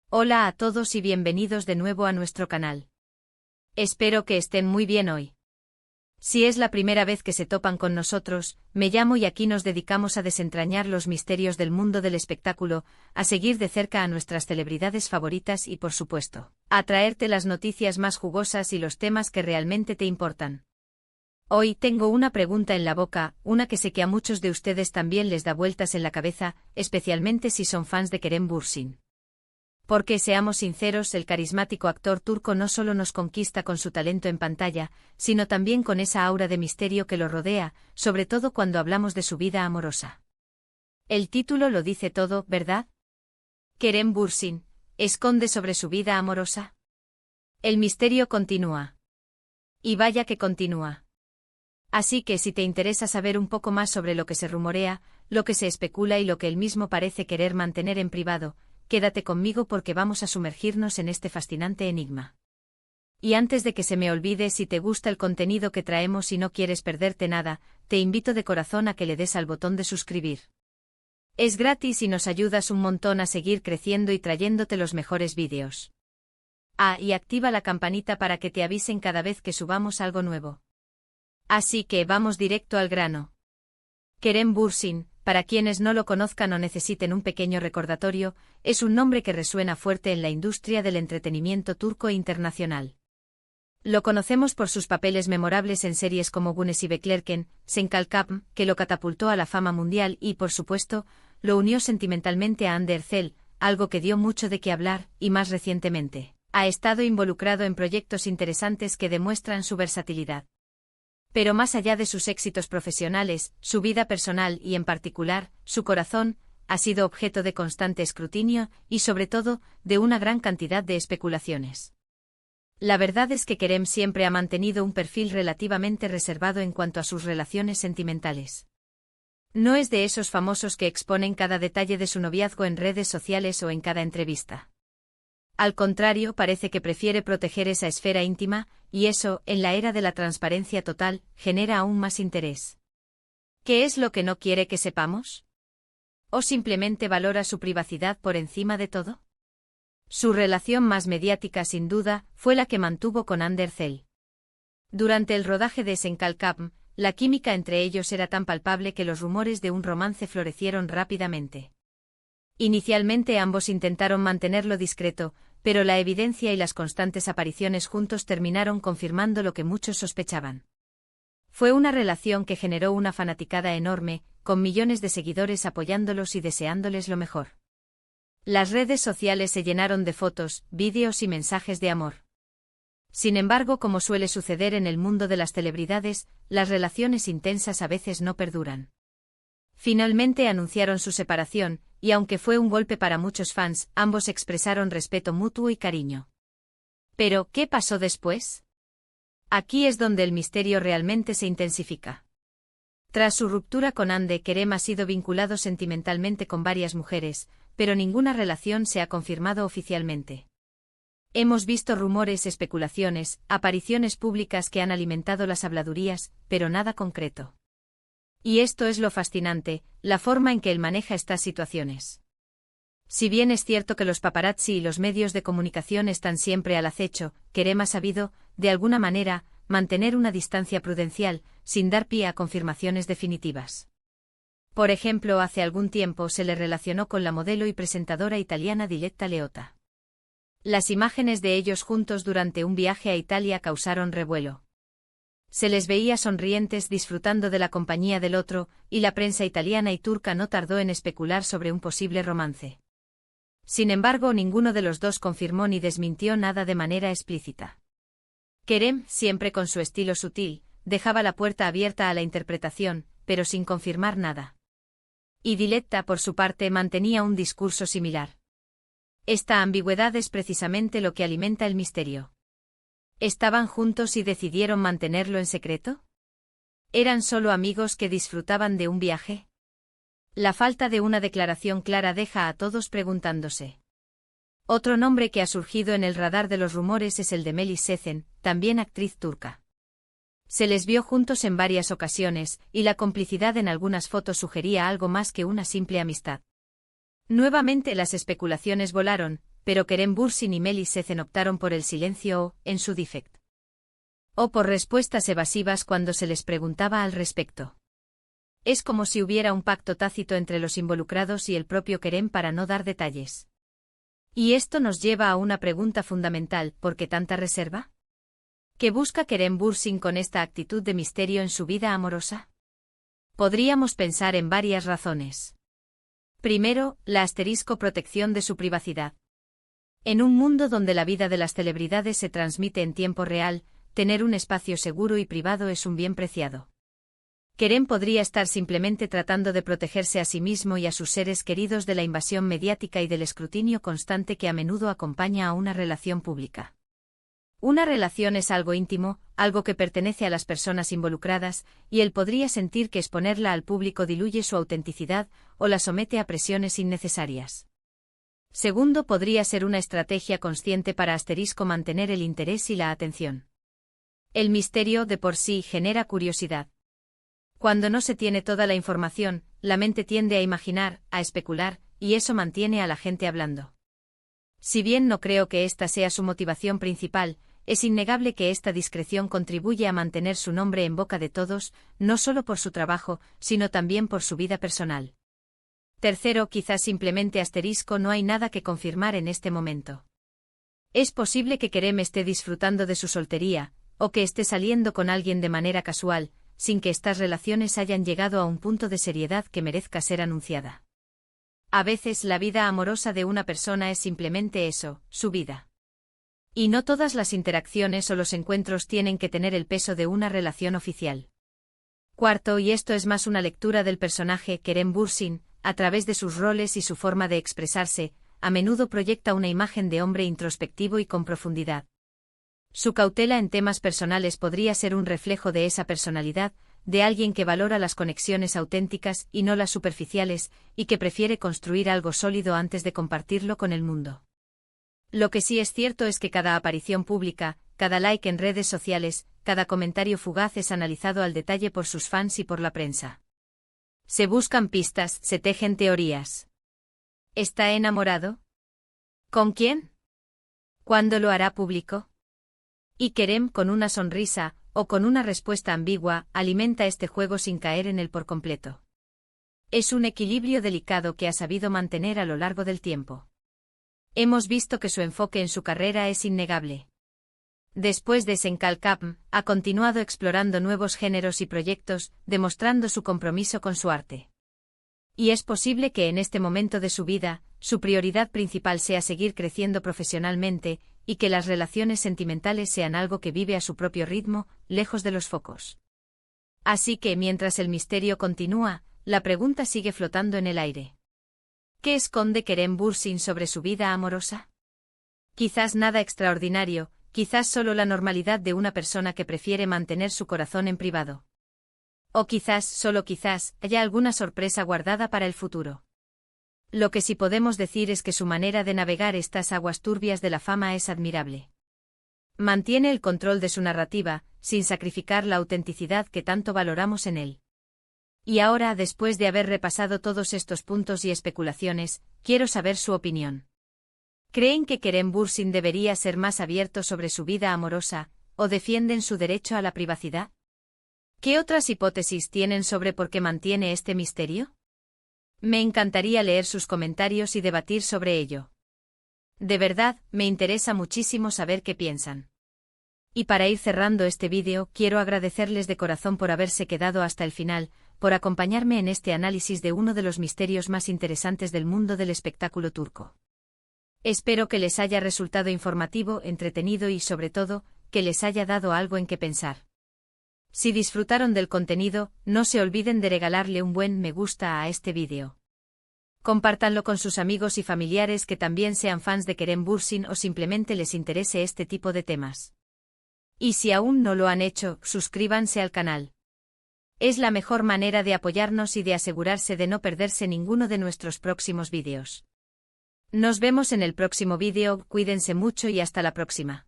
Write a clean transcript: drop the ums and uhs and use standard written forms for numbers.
Hola a todos y bienvenidos de nuevo a nuestro canal. Espero que estén muy bien hoy. Si es la primera vez que se topan con nosotros, me llamo y aquí nos dedicamos a desentrañar los misterios del mundo del espectáculo, a seguir de cerca a nuestras celebridades favoritas y por supuesto, a traerte las noticias más jugosas y los temas que realmente te importan. Hoy tengo una pregunta en la boca, una que sé que a muchos de ustedes también les da vueltas en la cabeza, especialmente si son fans de Kerem Bürsin. Porque seamos sinceros, el carismático actor turco no solo nos conquista con su talento en pantalla, sino también con esa aura de misterio que lo rodea, sobre todo cuando hablamos de su vida amorosa. El título lo dice todo, ¿verdad? Kerem Bürsin, ¿esconde sobre su vida amorosa? El misterio continúa. Y vaya que continúa. Así que si te interesa saber un poco más sobre lo que se rumorea, lo que se especula y lo que él mismo parece querer mantener en privado, quédate conmigo porque vamos a sumergirnos en este fascinante enigma. Y antes de que se me olvide, si te gusta el contenido que traemos y no quieres perderte nada, te invito de corazón a que le des al botón de suscribir. Es gratis y nos ayudas un montón a seguir creciendo y trayéndote los mejores vídeos. Y activa la campanita para que te avisen cada vez que subamos algo nuevo. Así que vamos directo al grano. Kerem Bürsin, para quienes no lo conozcan o necesiten un pequeño recordatorio, es un nombre que resuena fuerte en la industria del entretenimiento turco e internacional. Lo conocemos por sus papeles memorables en series como Güneş y Beklerken, Sen Kalkapm, que lo catapultó a la fama mundial y, por supuesto, lo unió sentimentalmente a Hande Erçel, algo que dio mucho de qué hablar, y más recientemente, ha estado involucrado en proyectos interesantes que demuestran su versatilidad. Pero más allá de sus éxitos profesionales, su vida personal y en particular, su corazón, ha sido objeto de constante escrutinio y sobre todo, de una gran cantidad de especulaciones. La verdad es que Kerem siempre ha mantenido un perfil relativamente reservado en cuanto a sus relaciones sentimentales. No es de esos famosos que exponen cada detalle de su noviazgo en redes sociales o en cada entrevista. Al contrario, parece que prefiere proteger esa esfera íntima, y eso, en la era de la transparencia total, genera aún más interés. ¿Qué es lo que no quiere que sepamos? ¿O simplemente valora su privacidad por encima de todo? Su relación más mediática, sin duda, fue la que mantuvo con Hande Erçel. Durante el rodaje de Sen Kalkapm, la química entre ellos era tan palpable que los rumores de un romance florecieron rápidamente. Inicialmente ambos intentaron mantenerlo discreto, pero la evidencia y las constantes apariciones juntos terminaron confirmando lo que muchos sospechaban. Fue una relación que generó una fanaticada enorme, con millones de seguidores apoyándolos y deseándoles lo mejor. Las redes sociales se llenaron de fotos, vídeos y mensajes de amor. Sin embargo, como suele suceder en el mundo de las celebridades, las relaciones intensas a veces no perduran. Finalmente anunciaron su separación, y aunque fue un golpe para muchos fans, ambos expresaron respeto mutuo y cariño. Pero, ¿qué pasó después? Aquí es donde el misterio realmente se intensifica. Tras su ruptura con Hande, Kerem ha sido vinculado sentimentalmente con varias mujeres, pero ninguna relación se ha confirmado oficialmente. Hemos visto rumores, especulaciones, apariciones públicas que han alimentado las habladurías, pero nada concreto. Y esto es lo fascinante, la forma en que él maneja estas situaciones. Si bien es cierto que los paparazzi y los medios de comunicación están siempre al acecho, Kerem ha sabido, de alguna manera, mantener una distancia prudencial, sin dar pie a confirmaciones definitivas. Por ejemplo, hace algún tiempo se le relacionó con la modelo y presentadora italiana Diletta Leotta. Las imágenes de ellos juntos durante un viaje a Italia causaron revuelo. Se les veía sonrientes disfrutando de la compañía del otro, y la prensa italiana y turca no tardó en especular sobre un posible romance. Sin embargo, ninguno de los dos confirmó ni desmintió nada de manera explícita. Kerem, siempre con su estilo sutil, dejaba la puerta abierta a la interpretación, pero sin confirmar nada. Y Diletta, por su parte, mantenía un discurso similar. Esta ambigüedad es precisamente lo que alimenta el misterio. ¿Estaban juntos y decidieron mantenerlo en secreto? ¿Eran solo amigos que disfrutaban de un viaje? La falta de una declaración clara deja a todos preguntándose. Otro nombre que ha surgido en el radar de los rumores es el de Melis Sezen, también actriz turca. Se les vio juntos en varias ocasiones, y la complicidad en algunas fotos sugería algo más que una simple amistad. Nuevamente las especulaciones volaron, pero Kerem Bürsin y Melis Sezen optaron por el silencio o, en su defecto, o por respuestas evasivas cuando se les preguntaba al respecto. Es como si hubiera un pacto tácito entre los involucrados y el propio Kerem para no dar detalles. Y esto nos lleva a una pregunta fundamental: ¿por qué tanta reserva? ¿Qué busca Kerem Bürsin con esta actitud de misterio en su vida amorosa? Podríamos pensar en varias razones. Primero, la protección de su privacidad. En un mundo donde la vida de las celebridades se transmite en tiempo real, tener un espacio seguro y privado es un bien preciado. Kerem podría estar simplemente tratando de protegerse a sí mismo y a sus seres queridos de la invasión mediática y del escrutinio constante que a menudo acompaña a una relación pública. Una relación es algo íntimo, algo que pertenece a las personas involucradas, y él podría sentir que exponerla al público diluye su autenticidad o la somete a presiones innecesarias. Segundo, podría ser una estrategia consciente para mantener el interés y la atención. El misterio de por sí genera curiosidad. Cuando no se tiene toda la información, la mente tiende a imaginar, a especular, y eso mantiene a la gente hablando. Si bien no creo que esta sea su motivación principal, es innegable que esta discreción contribuye a mantener su nombre en boca de todos, no solo por su trabajo, sino también por su vida personal. Tercero, quizás simplemente no hay nada que confirmar en este momento. Es posible que Kerem esté disfrutando de su soltería, o que esté saliendo con alguien de manera casual, sin que estas relaciones hayan llegado a un punto de seriedad que merezca ser anunciada. A veces la vida amorosa de una persona es simplemente eso, su vida. Y no todas las interacciones o los encuentros tienen que tener el peso de una relación oficial. Cuarto, y esto es más una lectura del personaje Kerem Bürsin, a través de sus roles y su forma de expresarse, a menudo proyecta una imagen de hombre introspectivo y con profundidad. Su cautela en temas personales podría ser un reflejo de esa personalidad, de alguien que valora las conexiones auténticas y no las superficiales, y que prefiere construir algo sólido antes de compartirlo con el mundo. Lo que sí es cierto es que cada aparición pública, cada like en redes sociales, cada comentario fugaz es analizado al detalle por sus fans y por la prensa. Se buscan pistas, se tejen teorías. ¿Está enamorado? ¿Con quién? ¿Cuándo lo hará público? Y Kerem, con una sonrisa, o con una respuesta ambigua, alimenta este juego sin caer en él por completo. Es un equilibrio delicado que ha sabido mantener a lo largo del tiempo. Hemos visto que su enfoque en su carrera es innegable. Después de Senkalkapm, ha continuado explorando nuevos géneros y proyectos, demostrando su compromiso con su arte. Y es posible que en este momento de su vida, su prioridad principal sea seguir creciendo profesionalmente, y que las relaciones sentimentales sean algo que vive a su propio ritmo, lejos de los focos. Así que mientras el misterio continúa, la pregunta sigue flotando en el aire. ¿Qué esconde Kerem Bürsin sobre su vida amorosa? Quizás nada extraordinario, quizás solo la normalidad de una persona que prefiere mantener su corazón en privado. O quizás, solo quizás, haya alguna sorpresa guardada para el futuro. Lo que sí podemos decir es que su manera de navegar estas aguas turbias de la fama es admirable. Mantiene el control de su narrativa, sin sacrificar la autenticidad que tanto valoramos en él. Y ahora, después de haber repasado todos estos puntos y especulaciones, quiero saber su opinión. ¿Creen que Kerem Bürsin debería ser más abierto sobre su vida amorosa, o defienden su derecho a la privacidad? ¿Qué otras hipótesis tienen sobre por qué mantiene este misterio? Me encantaría leer sus comentarios y debatir sobre ello. De verdad, me interesa muchísimo saber qué piensan. Y para ir cerrando este vídeo, quiero agradecerles de corazón por haberse quedado hasta el final, por acompañarme en este análisis de uno de los misterios más interesantes del mundo del espectáculo turco. Espero que les haya resultado informativo, entretenido y, sobre todo, que les haya dado algo en qué pensar. Si disfrutaron del contenido, no se olviden de regalarle un buen me gusta a este vídeo. Compártanlo con sus amigos y familiares que también sean fans de Kerem Bürsin o simplemente les interese este tipo de temas. Y si aún no lo han hecho, suscríbanse al canal. Es la mejor manera de apoyarnos y de asegurarse de no perderse ninguno de nuestros próximos vídeos. Nos vemos en el próximo vídeo, cuídense mucho y hasta la próxima.